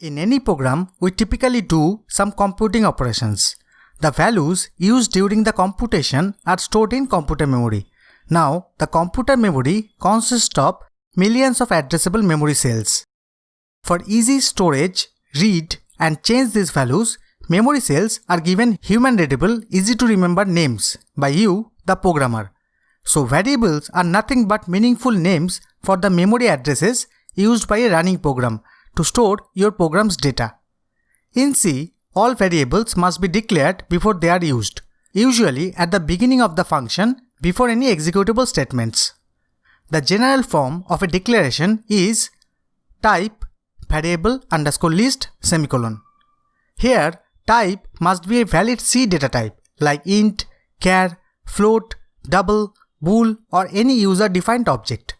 In any program, we typically do some computing operations. The values used during the computation are stored in computer memory. Now, the computer memory consists of millions of addressable memory cells. For easy storage, read and change these values, memory cells are given human-readable, easy-to-remember names by you, the programmer. So variables are nothing but meaningful names for the memory addresses used by a running program to store your program's data. In C, all variables must be declared before they are used, usually at the beginning of the function before any executable statements. The general form of a declaration is type variable underscore list semicolon. Here, type must be a valid C data type like int, char, float, double, bool or any user-defined object.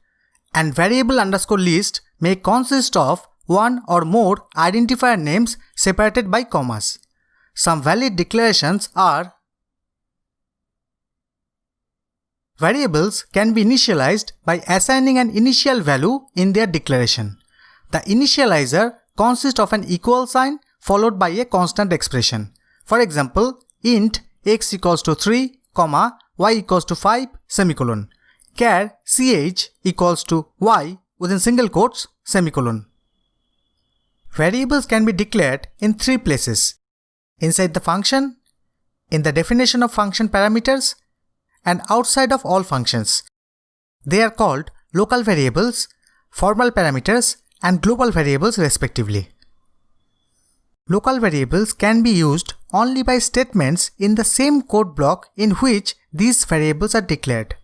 And variable underscore list may consist of one or more identifier names separated by commas. Some valid declarations are: variables can be initialized by assigning an initial value in their declaration. The initializer consists of an equal sign followed by a constant expression. For example, int x equals to 3, y equals to 5, semicolon. Char ch equals to y within single quotes, semicolon. Variables can be declared in three places: inside the function, in the definition of function parameters, and outside of all functions. They are called local variables, formal parameters, and global variables respectively. Local variables can be used only by statements in the same code block in which these variables are declared.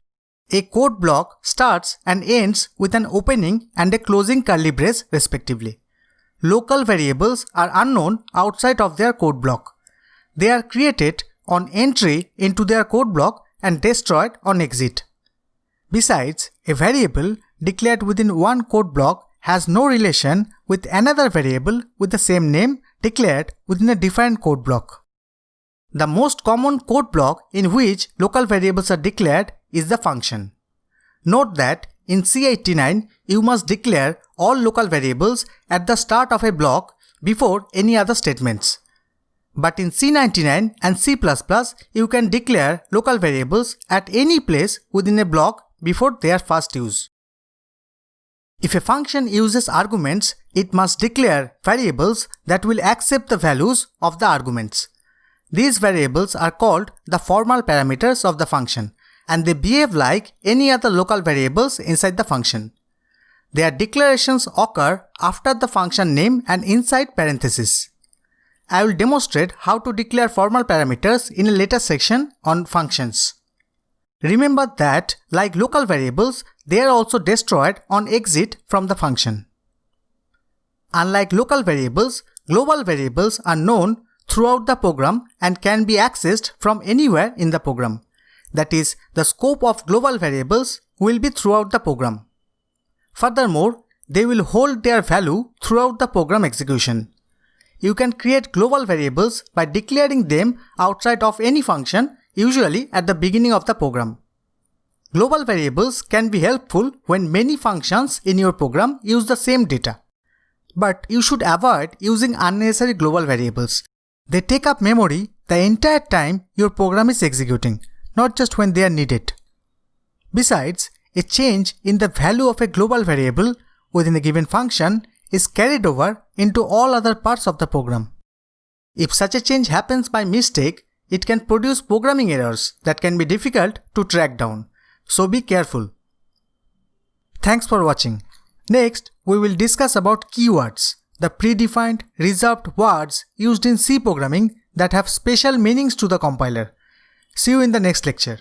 A code block starts and ends with an opening and a closing curly brace respectively. Local variables are unknown outside of their code block. They are created on entry into their code block and destroyed on exit. Besides, a variable declared within one code block has no relation with another variable with the same name declared within a different code block. The most common code block in which local variables are declared is the function. Note that in C89, you must declare all local variables at the start of a block before any other statements. But in C99 and C++, you can declare local variables at any place within a block before their first use. If a function uses arguments, it must declare variables that will accept the values of the arguments. These variables are called the formal parameters of the function, and they behave like any other local variables inside the function. Their declarations occur after the function name and inside parentheses. I will demonstrate how to declare formal parameters in a later section on functions. Remember that, like local variables, they are also destroyed on exit from the function. Unlike local variables, global variables are known throughout the program and can be accessed from anywhere in the program. That is, the scope of global variables will be throughout the program. Furthermore, they will hold their value throughout the program execution. You can create global variables by declaring them outside of any function, usually at the beginning of the program. Global variables can be helpful when many functions in your program use the same data. But you should avoid using unnecessary global variables. They take up memory the entire time your program is executing, not just when they are needed. Besides, a change in the value of a global variable within a given function is carried over into all other parts of the program. If such a change happens by mistake, it can produce programming errors that can be difficult to track down. So be careful. Thanks for watching. Next, we will discuss about keywords, the predefined, reserved words used in C programming that have special meanings to the compiler. See you in the next lecture.